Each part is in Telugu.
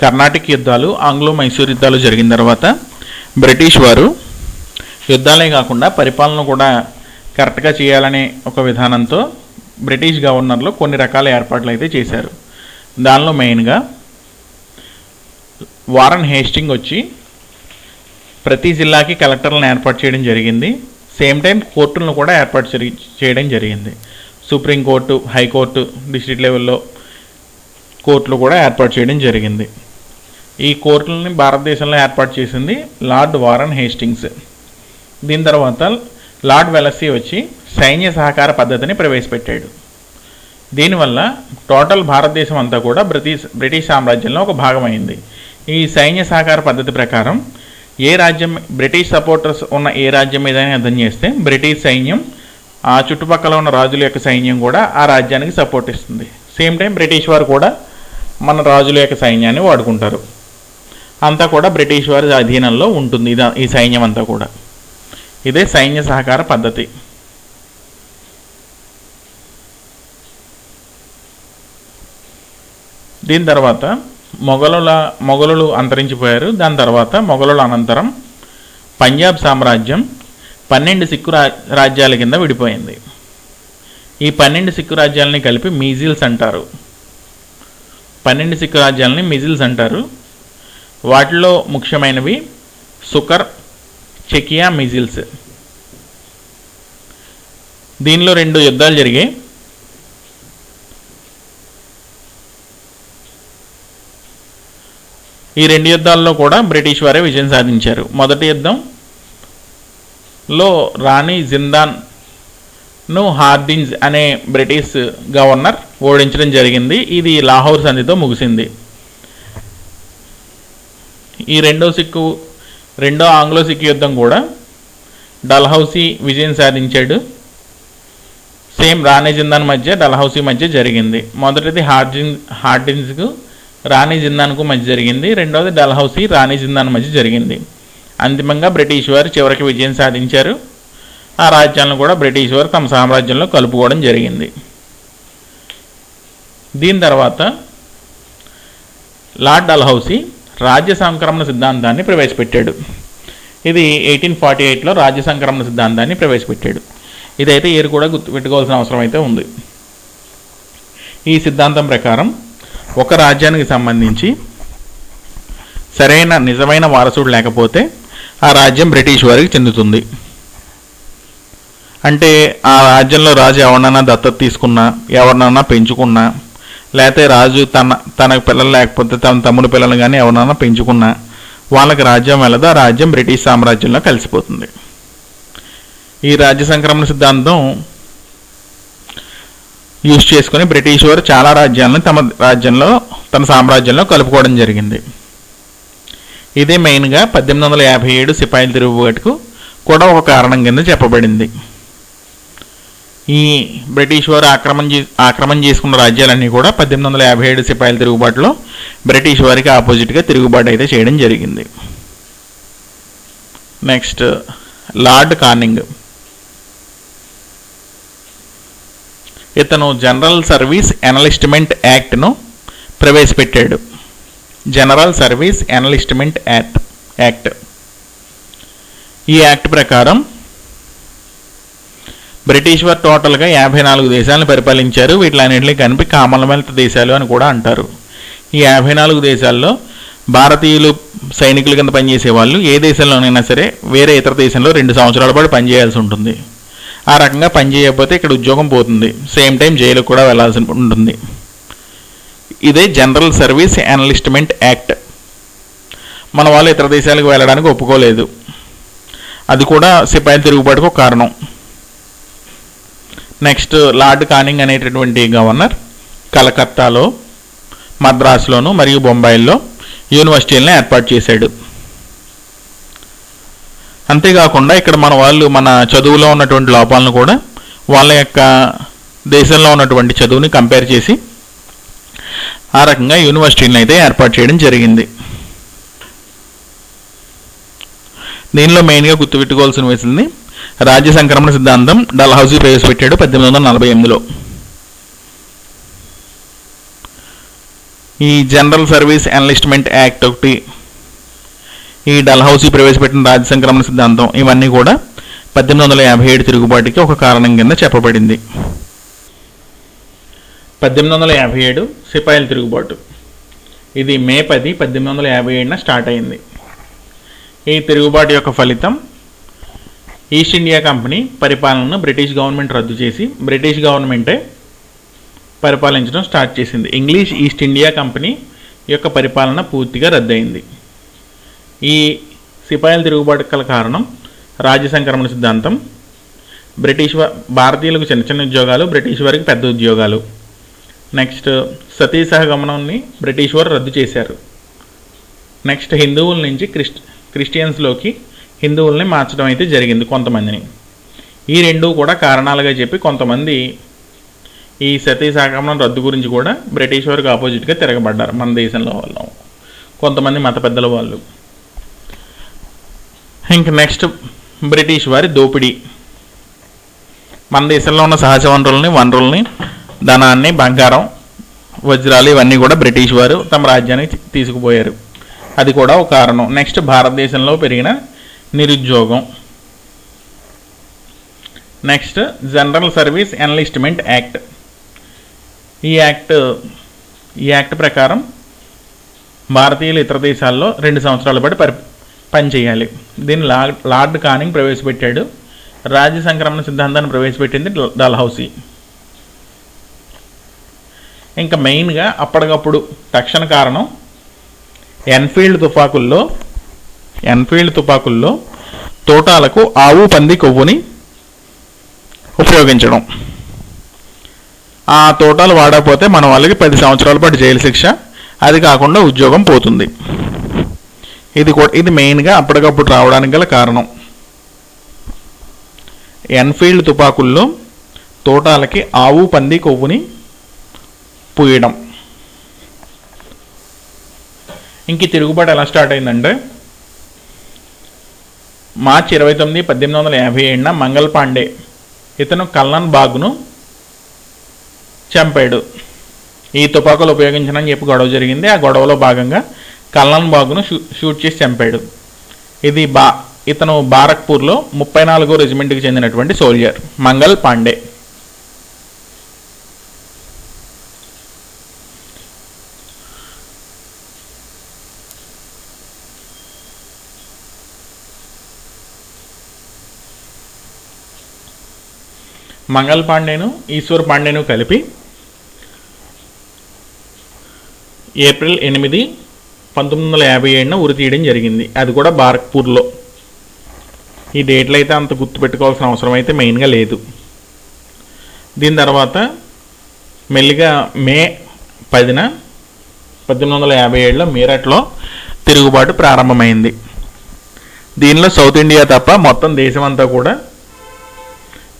కర్ణాటక యుద్ధాలు, ఆంగ్లో మైసూర్ యుద్ధాలు జరిగిన తర్వాత బ్రిటిష్ వారు యుద్ధాలే కాకుండా పరిపాలన కూడా కరెక్ట్గా చేయాలనే ఒక విధానంతో బ్రిటిష్ గవర్నర్లు కొన్ని రకాల ఏర్పాట్లు అయితే చేశారు. దానిలో మెయిన్గా వారన్ హేస్టింగ్ వచ్చి ప్రతి జిల్లాకి కలెక్టర్లను ఏర్పాటు చేయడం జరిగింది. సేమ్ టైం కోర్టులను కూడా ఏర్పాటు చేయడం జరిగింది. సుప్రీంకోర్టు, హైకోర్టు, డిస్ట్రిక్ట్ లెవెల్లో కోర్టులు కూడా ఏర్పాటు చేయడం జరిగింది. ఈ కోర్టులని భారతదేశంలో ఏర్పాటు చేసింది లార్డ్ వారన్ హేస్టింగ్స్. దీని తర్వాత లార్డ్ వెలసీ వచ్చి సైన్య సహకార పద్ధతిని ప్రవేశపెట్టాడు. దీనివల్ల టోటల్ భారతదేశం అంతా కూడా బ్రిటిష్ సామ్రాజ్యంలో ఒక భాగమైంది. ఈ సైన్య సహకార పద్ధతి ప్రకారం ఏ రాజ్యం, బ్రిటిష్ సపోర్టర్స్ ఉన్న ఏ రాజ్యం మీదైనా యుద్ధం చేస్తే బ్రిటిష్ సైన్యం ఆ చుట్టుపక్కల ఉన్న రాజుల యొక్క సైన్యం కూడా ఆ రాజ్యానికి సపోర్ట్ ఇస్తుంది. సేమ్ టైం బ్రిటిష్ వారు కూడా మన రాజుల యొక్క సైన్యాన్ని వాడుకుంటారు. అంతా కూడా బ్రిటిష్ వారి అధీనంలో ఉంటుంది ఈ సైన్యం అంతా కూడా. ఇదే సైన్య సహకార పద్ధతి. దీని తర్వాత మొఘలులు అంతరించిపోయారు. దాని తర్వాత మొఘలుల అనంతరం పంజాబ్ సామ్రాజ్యం 12 సిక్కు రాజ్యాల కింద విడిపోయింది. ఈ 12 సిక్కు రాజ్యాలని కలిపి మిజిల్స్ అంటారు. 12 సిక్కు రాజ్యాలని మిజిల్స్ అంటారు. వాటిలో ముఖ్యమైనవి సుకర్, చెకియా, మిజిల్స్. దీనిలో 2 యుద్ధాలు జరిగాయి. ఈ 2 యుద్ధాల్లో కూడా బ్రిటిష్ వారే విజయం సాధించారు. మొదటి యుద్ధంలో రాణి జిందాన్ను హార్డింజ్ అనే బ్రిటిష్ గవర్నర్ ఓడించడం జరిగింది. ఇది లాహోర్ సంధితో ముగిసింది. ఈ రెండో ఆంగ్లో సిక్కు యుద్ధం కూడా డల్హౌసీ విజయం సాధించాడు. సేమ్ రాణి జిందాన్ మధ్య, డల్హౌసీ మధ్య జరిగింది. మొదటిది హార్డింజ్కు రాణి జిందాన్కు మధ్య జరిగింది. రెండవది డల్హౌసీ రాణి జిందాన్ మధ్య జరిగింది. అంతిమంగా బ్రిటిష్ వారు చివరికి విజయం సాధించారు. ఆ రాజ్యాలను కూడా బ్రిటిష్ వారు తమ సామ్రాజ్యంలో కలుపుకోవడం జరిగింది. దీని తర్వాత లార్డ్ డల్హౌసీ రాజ్య సంక్రమణ సిద్ధాంతాన్ని ప్రవేశపెట్టాడు. ఇది 1848లో రాజ్య సంక్రమణ సిద్ధాంతాన్ని ప్రవేశపెట్టాడు. ఇదైతే ఏరు కూడా గుర్తుపెట్టుకోవాల్సిన అవసరం అయితే ఉంది. ఈ సిద్ధాంతం ప్రకారం ఒక రాజ్యానికి సంబంధించి సరైన నిజమైన వారసుడు లేకపోతే ఆ రాజ్యం బ్రిటిష్ వారికి చెందుతుంది. అంటే ఆ రాజ్యంలో రాజు ఎవరినైనా దత్తత తీసుకున్నా, ఎవరినైనా పెంచుకున్నా, లేకపోతే రాజు తన పిల్లలు లేకపోతే తన తమ్ముడు పిల్లలు కానీ ఎవరినైనా పెంచుకున్నా వాళ్ళకి రాజ్యం వెళ్ళదు. ఆ రాజ్యం బ్రిటిష్ సామ్రాజ్యంలో కలిసిపోతుంది. ఈ రాజ్య సంక్రమణ సిద్ధాంతం యూజ్ చేసుకుని బ్రిటిష్ వారు చాలా రాజ్యాలను తన సామ్రాజ్యంలో కలుపుకోవడం జరిగింది. ఇదే మెయిన్గా 1857 సిపాయిల తిరుగుబాటుకు కూడా ఒక కారణం కింద చెప్పబడింది. ఈ బ్రిటిష్ వారు ఆక్రమణ చేసుకున్న రాజ్యాలన్నీ కూడా 1857 సిపాయిల తిరుగుబాటులో బ్రిటిష్ వారికి ఆపోజిట్గా తిరుగుబాటు అయితే చేయడం జరిగింది. Next Lord Canning. ఇతను జనరల్ సర్వీస్ ఎనలిస్ట్మెంట్ యాక్ట్ను ప్రవేశపెట్టాడు. General service enlistment act. ఈ యాక్ట్ ప్రకారం బ్రిటిష్ వారు టోటల్గా 54 దేశాలను పరిపాలించారు. వీటిలన్నింటినీ కలిపి కామన్వెల్త్ దేశాలు అని కూడా అంటారు. ఈ 54 దేశాల్లో భారతీయులు సైనికుల కింద పనిచేసే వాళ్ళు ఏ దేశంలోనైనా సరే వేరే ఇతర దేశంలో 2 సంవత్సరాల పాటు పనిచేయాల్సి ఉంటుంది. ఆ రకంగా పనిచేయకపోతే ఇక్కడ ఉద్యోగం పోతుంది. సేమ్ టైం జైలుకు కూడా వెళ్లాల్సి ఉంటుంది. ఇదే జనరల్ సర్వీస్ ఎనలిస్ట్మెంట్ యాక్ట్. మన వాళ్ళు ఇతర దేశాలకు వెళ్ళడానికి ఒప్పుకోలేదు. అది కూడా సిపాయిల తిరుగుబాటుకు ఒక కారణం. నెక్స్ట్ లార్డ్ కానింగ్ అనేటటువంటి గవర్నర్ కలకత్తాలో, మద్రాసులోను మరియు బొంబాయిలో యూనివర్సిటీలను ఏర్పాటు చేశాడు. అంతేకాకుండా ఇక్కడ మన చదువులో ఉన్నటువంటి లోపాలను కూడా వాళ్ళ యొక్క దేశంలో ఉన్నటువంటి చదువుని కంపేర్ చేసి ఆ రకంగా యూనివర్సిటీలను అయితే ఏర్పాటు చేయడం జరిగింది. దీనిలో మెయిన్గా గుర్తుపెట్టుకోవాల్సిన విషయం రాజ్య సంక్రమణ సిద్ధాంతం డల్హౌసీ ప్రవేశపెట్టాడు 1848లో. ఈ జనరల్ సర్వీస్ ఎన్లిస్ట్మెంట్ యాక్ట్ ఒకటి, ఈ డల్హౌసీ ప్రవేశపెట్టిన రాజ్య సంక్రమణ సిద్ధాంతం, ఇవన్నీ కూడా 1857 తిరుగుబాటుకి ఒక కారణం కింద చెప్పబడింది. 1857 సిపాయిల తిరుగుబాటు. ఇది మే 10, 1857న స్టార్ట్ అయింది. ఈ తిరుగుబాటు యొక్క ఫలితం ఈస్ట్ ఇండియా కంపెనీ పరిపాలనను బ్రిటిష్ గవర్నమెంట్ రద్దు చేసి బ్రిటిష్ గవర్నమెంటే పరిపాలించడం స్టార్ట్ చేసింది. ఇంగ్లీష్ ఈస్ట్ ఇండియా కంపెనీ యొక్క పరిపాలన పూర్తిగా రద్దయింది. ఈ సిపాయిల తిరుగుబాటు గల కారణం రాజ్య సంక్రమణ సిద్ధాంతం, భారతీయులకు చిన్న చిన్న ఉద్యోగాలు, బ్రిటిష్ వారికి పెద్ద ఉద్యోగాలు. నెక్స్ట్ సతీ సహగమనాన్ని బ్రిటిష్ వారు రద్దు చేశారు. నెక్స్ట్ హిందువుల నుంచి క్రిస్టియన్స్లోకి హిందువుల్ని మార్చడం అయితే జరిగింది కొంతమందిని. ఈ రెండు కూడా కారణాలుగా చెప్పి కొంతమంది ఈ సతీ సహగమనం రద్దు గురించి కూడా బ్రిటిష్ వారికి ఆపోజిట్గా తిరగబడ్డారు మన దేశంలో వాళ్ళు, కొంతమంది మత పెద్దల వాళ్ళు. ఇంక నెక్స్ట్ బ్రిటిష్ వారి దోపిడీ. మన దేశంలో ఉన్న సహజ వనరుల్ని ధనాన్ని, బంగారం, వజ్రాలు ఇవన్నీ కూడా బ్రిటిష్ వారు తమ రాజ్యానికి తీసుకుపోయారు. అది కూడా ఒక కారణం. నెక్స్ట్ భారతదేశంలో పెరిగిన నిరుద్యోగం. Next general service enlistment act. ఈ యాక్ట్ ప్రకారం భారతీయులు ఇతర దేశాల్లో 2 సంవత్సరాల పాటు పనిచేయాలి. దీన్ని లార్డ్ కానింగ్ ప్రవేశపెట్టాడు. రాజ్య సంక్రమణ సిద్ధాంతాన్ని ప్రవేశపెట్టింది డల్హౌసీ. ఇంకా మెయిన్గా అప్పటికప్పుడు తక్షణ కారణం ఎన్ఫీల్డ్ తుపాకుల్లో తోటాలకు ఆవు, పంది కొవ్వుని ఉపయోగించడం. ఆ తోటాలు వాడకపోతే మన వాళ్ళకి 10 సంవత్సరాల పాటు జైలు శిక్ష, అది కాకుండా ఉద్యోగం పోతుంది. ఇది మెయిన్గా అప్పటికప్పుడు రావడానికి గల కారణం. ఎన్ఫీల్డ్ తుపాకుల్లో తోటాలకి ఆవు, పంది కొవ్వుని పూయడం. ఇంక తిరుగుబాటు ఎలా స్టార్ట్ అయిందంటే మార్చి 29, 1857న మంగల్ పాండే ఇతను కల్నల్ బాగ్ను చంపాడు. ఈ తుపాకులు ఉపయోగించనని చెప్పి గొడవ జరిగింది. ఆ గొడవలో భాగంగా కల్నల్ బాగ్ను షూట్ చేసి చంపాడు. ఇతను బారక్పూర్లో 34వ రెజిమెంట్కి చెందినటువంటి సోల్జర్ మంగల్ పాండే. మంగల్ పాండేను, ఈశ్వర్ పాండేను కలిపి ఏప్రిల్ 8, 1957న ఉరి తీయడం జరిగింది. అది కూడా బారక్పూర్లో. ఈ డేట్లు అయితే అంత గుర్తుపెట్టుకోవాల్సిన అవసరం అయితే మెయిన్గా లేదు. దీని తర్వాత మెల్లిగా మే 10న 1857లో మీరట్లో తిరుగుబాటు ప్రారంభమైంది. దీనిలో సౌత్ ఇండియా తప్ప మొత్తం దేశమంతా కూడా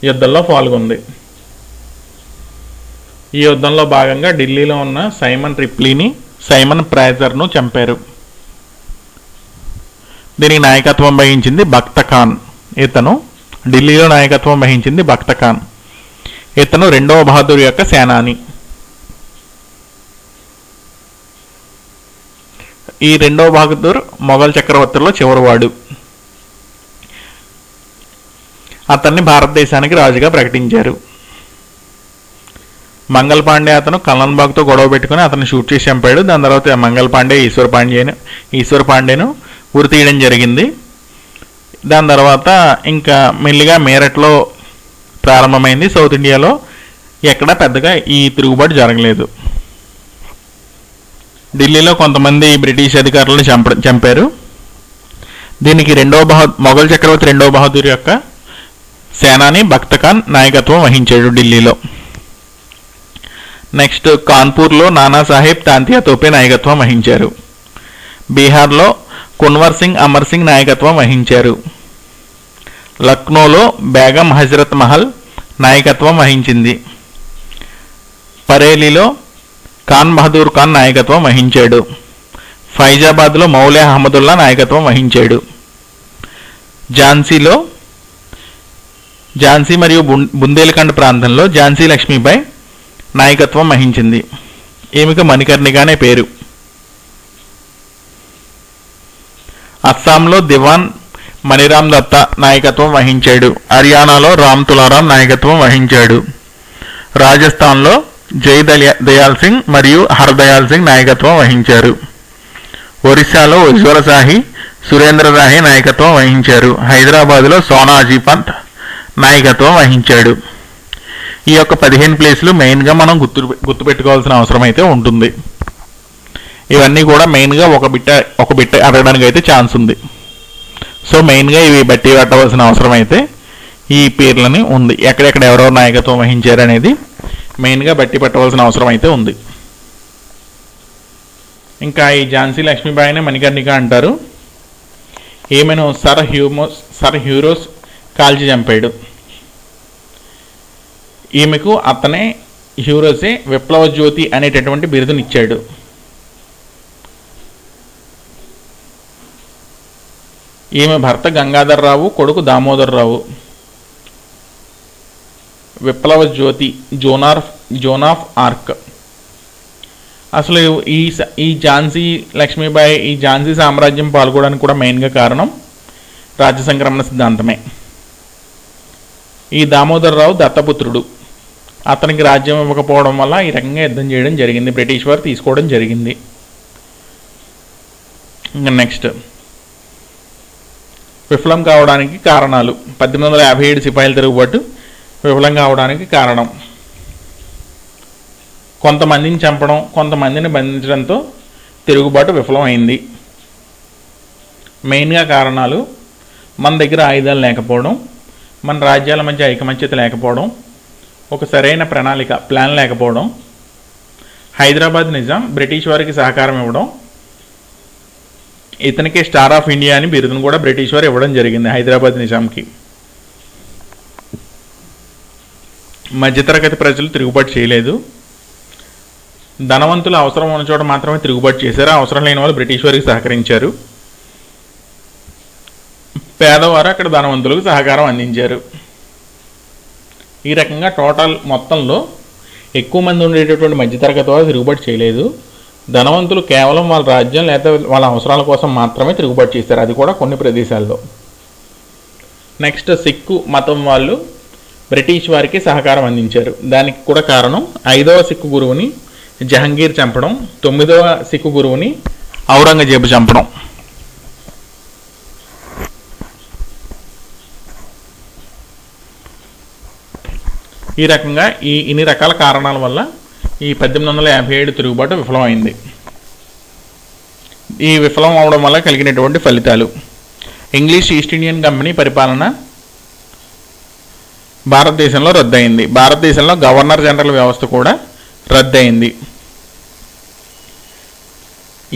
యుద్ధంలో పాల్గొంది. ఈ యుద్ధంలో భాగంగా ఢిల్లీలో ఉన్న సైమన్ ప్రైజర్ను చంపారు. దీనికి నాయకత్వం వహించింది బక్త ఖాన్. ఢిల్లీలో నాయకత్వం వహించింది బక్త ఖాన్. ఇతను 2వ బహదూర్ యొక్క సేనాని. ఈ 2వ బహదూర్ మొఘల్ చక్రవర్తుల్లో చివరివాడు. అతన్ని భారతదేశానికి రాజుగా ప్రకటించారు. మంగల్ పాండే అతను కల్నల్ బాగ్తో గొడవ పెట్టుకుని అతన్ని షూట్ చేసి చంపాడు. దాని తర్వాత మంగల్ పాండే ఈశ్వర్ పాండేను ఉరి తీయడం జరిగింది. దాని తర్వాత ఇంకా మెల్లిగా మీరట్లో ప్రారంభమైంది. సౌత్ ఇండియాలో ఎక్కడా పెద్దగా ఈ తిరుగుబాటు జరగలేదు. ఢిల్లీలో కొంతమంది బ్రిటిష్ అధికారులను చంపారు. దీనికి మొఘల్ చక్రవర్తి 2వ బహదూర్ యొక్క సేనాని బక్త ఖాన్ నాయకత్వం వహించాడు ఢిల్లీలో. నెక్స్ట్ కాన్పూర్లో నానాసాహెబ్ తాంతియా తోపే నాయకత్వం వహించారు. బీహార్లో కున్వర్ సింగ్ అమర్ సింగ్ నాయకత్వం వహించారు. లక్నోలో బేగం హజరత్ మహల్ నాయకత్వం వహించింది. బరేలీలో ఖాన్ బహదూర్ ఖాన్ నాయకత్వం వహించాడు. ఫైజాబాద్లో మౌలే అహ్మదుల్లా నాయకత్వం వహించాడు. ఝాన్సీ మరియు బుందేల్ఖండ్ ప్రాంతంలో ఝాన్సీ లక్ష్మీబాయి నాయకత్వం వహించింది. ఈమెకు మణికర్ణిక అనే పేరు. అస్సాంలో దివాన్ మణిరామ్ దత్త నాయకత్వం వహించాడు. హర్యానాలో రామ్ తులారాం నాయకత్వం వహించాడు. రాజస్థాన్లో జై దయాల్ సింగ్ మరియు హర్దయాల్ సింగ్ నాయకత్వం వహించారు. ఒరిస్సాలో ఉజ్వల సాహి, సురేంద్ర సాహి నాయకత్వం వహించారు. హైదరాబాద్లో సోనాజీ పంత్ నాయకత్వం వహించాడు. ఈ యొక్క 15 ప్లేసులు మెయిన్గా మనం గుర్తుపెట్టుకోవాల్సిన అవసరం అయితే ఉంటుంది. ఇవన్నీ కూడా మెయిన్గా ఒక బిట్ అడగడానికి అయితే ఛాన్స్ ఉంది. సో మెయిన్గా ఇవి బట్టి పట్టవలసిన అవసరం అయితే ఈ పేర్లని ఉంది. ఎక్కడెక్కడ ఎవరెవరు నాయకత్వం వహించారు అనేది మెయిన్గా బట్టి పట్టవలసిన అవసరం అయితే ఉంది. ఇంకా ఈ ఝాన్సీ లక్ష్మీబాయిని మణికర్ణిక అంటారు. ఈమెను సర్ హ్యూరోస్ కాల్చి చంపాడు. ఈమెకు అతనే హ్యూరోసే విప్లవ జ్యోతి అనేటటువంటి బిరుదునిచ్చాడు. ఈమె భర్త గంగాధర్ రావు, కొడుకు దామోదర్ రావు. విప్లవ జ్యోతి జోన్ ఆఫ్ ఆర్క్. అసలు ఈ ఝాన్సీ లక్ష్మీబాయి ఈ ఝాన్సీ సామ్రాజ్యం పాల్గొనడానికి కూడా మెయిన్గా కారణం రాజ్య సంక్రమణ సిద్ధాంతమే. ఈ దామోదర్ రావు దత్తపుత్రుడు. అతనికి రాజ్యం ఇవ్వకపోవడం వల్ల ఈ రకంగా యుద్ధం చేయడం జరిగింది. బ్రిటిష్ వారు తీసుకోవడం జరిగింది. ఇంకా నెక్స్ట్ విఫలం కావడానికి కారణాలు. 1857 సిపాయిల తిరుగుబాటు విఫలం కావడానికి కారణం కొంతమందిని చంపడం, కొంతమందిని బంధించడంతో తిరుగుబాటు విఫలమైంది. మెయిన్గా కారణాలు మన దగ్గర ఆయుధాలు లేకపోవడం, మన రాజ్యాల మధ్య ఐకమత్యత లేకపోవడం, ఒక సరైన ప్లాన్ లేకపోవడం, హైదరాబాద్ నిజాం బ్రిటిష్ వారికి సహకారం ఇవ్వడం, ఇతనికి స్టార్ ఆఫ్ ఇండియా అని బిరుదును కూడా బ్రిటిష్ వారు ఇవ్వడం జరిగింది హైదరాబాద్ నిజాంకి. మధ్యతరగతి ప్రజలు తిరుగుబాటు చేయలేదు. ధనవంతులు అవసరం ఉన్న చోట మాత్రమే తిరుగుబాటు చేశారు. అవసరం లేని వాళ్ళు బ్రిటిష్ వారికి సహకరించారు. పేదవారు అక్కడ ధనవంతులకు సహకారం అందించారు. ఈ రకంగా టోటల్ మొత్తంలో ఎక్కువ మంది ఉండేటటువంటి మధ్యతరగతి వారు తిరుగుబాటు చేయలేదు. ధనవంతులు కేవలం వాళ్ళ రాజ్యం లేదా వాళ్ళ అవసరాల కోసం మాత్రమే తిరుగుబాటు చేశారు, అది కూడా కొన్ని ప్రదేశాల్లో. నెక్స్ట్ సిక్కు మతం వాళ్ళు బ్రిటిష్ వారికి సహకారం అందించారు. దానికి కూడా కారణం 5వ సిక్కు గురువుని జహంగీర్ చంపడం, 9వ సిక్కు గురువుని ఔరంగజేబు చంపడం. ఈ రకంగా ఇన్ని రకాల కారణాల వల్ల ఈ 1857 తిరుగుబాటు విఫలమైంది. ఈ విఫలం అవడం వల్ల కలిగినటువంటి ఫలితాలు: ఇంగ్లీష్ ఈస్ట్ ఇండియన్ కంపెనీ పరిపాలన భారతదేశంలో రద్దయింది. భారతదేశంలో గవర్నర్ జనరల్ వ్యవస్థ కూడా రద్దయింది.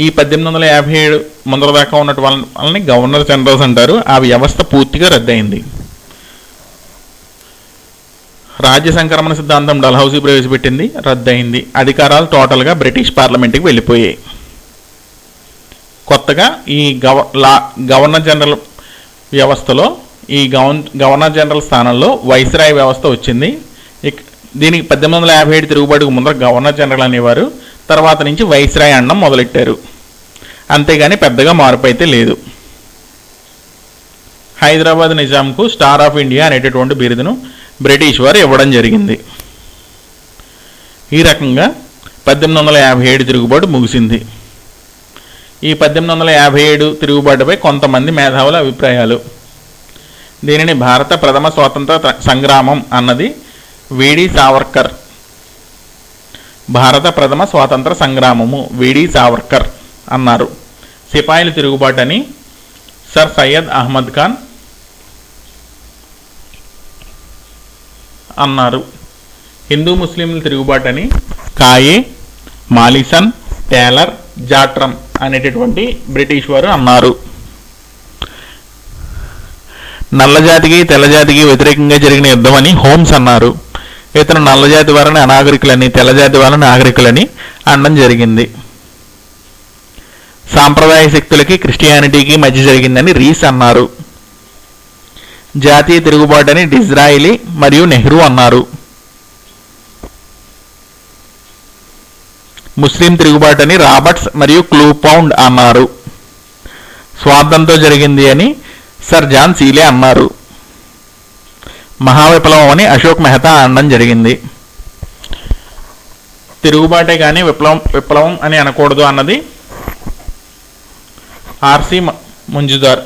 ఈ 1857 ముందర దాకా ఉన్నట్టు వాళ్ళని గవర్నర్ జనరల్స్ అంటారు. ఆ వ్యవస్థ పూర్తిగా రద్దయింది. రాజ్య సంక్రమణ సిద్ధాంతం డల్హౌసీ ప్రవేశపెట్టింది, రద్దయింది. అధికారాలు టోటల్గా బ్రిటిష్ పార్లమెంట్కి వెళ్ళిపోయాయి. కొత్తగా ఈ గవర్నర్ జనరల్ వ్యవస్థలో ఈ గవర్నర్ జనరల్ స్థానంలో వైస్రాయ్ వ్యవస్థ వచ్చింది. దీనికి 1857 తిరుగుబాటుకు ముందర గవర్నర్ జనరల్ అనేవారు. తర్వాత నుంచి వైస్రాయ్ అనడం మొదలెట్టారు. అంతేగాని పెద్దగా మార్పు అయితే లేదు. హైదరాబాద్ నిజాంకు స్టార్ ఆఫ్ ఇండియా అనేటటువంటి బిరుదును బ్రిటిష్ వారు ఇవ్వడం జరిగింది. ఈ రకంగా 1857 తిరుగుబాటు ముగిసింది. ఈ 1857 తిరుగుబాటుపై కొంతమంది మేధావుల అభిప్రాయాలు: దీనిని భారత ప్రథమ స్వాతంత్ర సంగ్రామం అన్నది వీడి సావర్కర్. భారత ప్రథమ స్వాతంత్ర సంగ్రామము వీడి సావర్కర్ అన్నారు. సిపాయిల తిరుగుబాటు అని సర్ సయ్యద్ అహ్మద్ ఖాన్ అన్నారు. హిందూ ముస్లింల తిరుగుబాటు అని కాయే, మాలిసన్, టేలర్, జాట్రమ్ అనేటటువంటి బ్రిటిష్ వారు అన్నారు. నల్లజాతికి తెల్లజాతికి వ్యతిరేకంగా జరిగిన యుద్ధం అని హోమ్స్ అన్నారు. ఇతను నల్లజాతి వారిని అనాగరికులని, తెల్లజాతి వారిని నాగరికులని అనడం జరిగింది. సాంప్రదాయ శక్తులకి క్రిస్టియానిటీకి మధ్య జరిగిందని రీస్ అన్నారు. జాతీయ తిరుగుబాటు అని డిజ్రాయిలీ మరియు నెహ్రూ అన్నారు. ముస్లిం తిరుగుబాటుని రాబర్ట్స్ మరియు క్లూపౌండ్ అన్నారు. స్వార్థంతో జరిగింది అని సర్ జాన్ సీలే అన్నారు. మహావిప్లవం అని అశోక్ మెహతా అనడం జరిగింది. తిరుగుబాటే కానీ విప్లవం అని అనకూడదు అన్నది ఆర్సి మంజుదార్.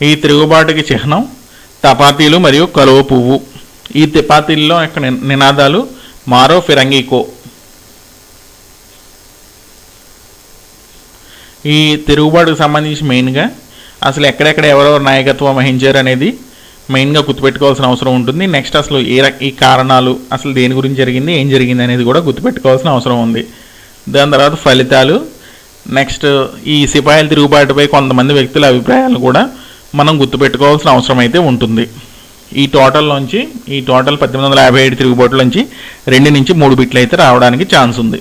ఈ తిరుగుబాటుకి చిహ్నం తపాతీలు మరియు కలువ పువ్వు. ఈ తపాతీల్లో యొక్క నినాదాలు మారో ఫిరంగికో. ఈ తిరుగుబాటుకు సంబంధించి మెయిన్గా అసలు ఎక్కడెక్కడ ఎవరెవరు నాయకత్వం వహించారు అనేది మెయిన్గా గుర్తుపెట్టుకోవాల్సిన అవసరం ఉంటుంది. నెక్స్ట్ అసలు ఈ కారణాలు అసలు దేని గురించి జరిగింది, ఏం జరిగింది అనేది కూడా గుర్తుపెట్టుకోవాల్సిన అవసరం ఉంది. దాని తర్వాత ఫలితాలు, నెక్స్ట్ ఈ సిపాయిల తిరుగుబాటుపై కొంతమంది వ్యక్తుల అభిప్రాయాలు కూడా మనం గుర్తుపెట్టుకోవాల్సిన అవసరం అయితే ఉంటుంది. ఈ టోటల్ 1857 తిరుగుబాటులోంచి 2 నుంచి 3 బిట్లు అయితే రావడానికి ఛాన్స్ ఉంది.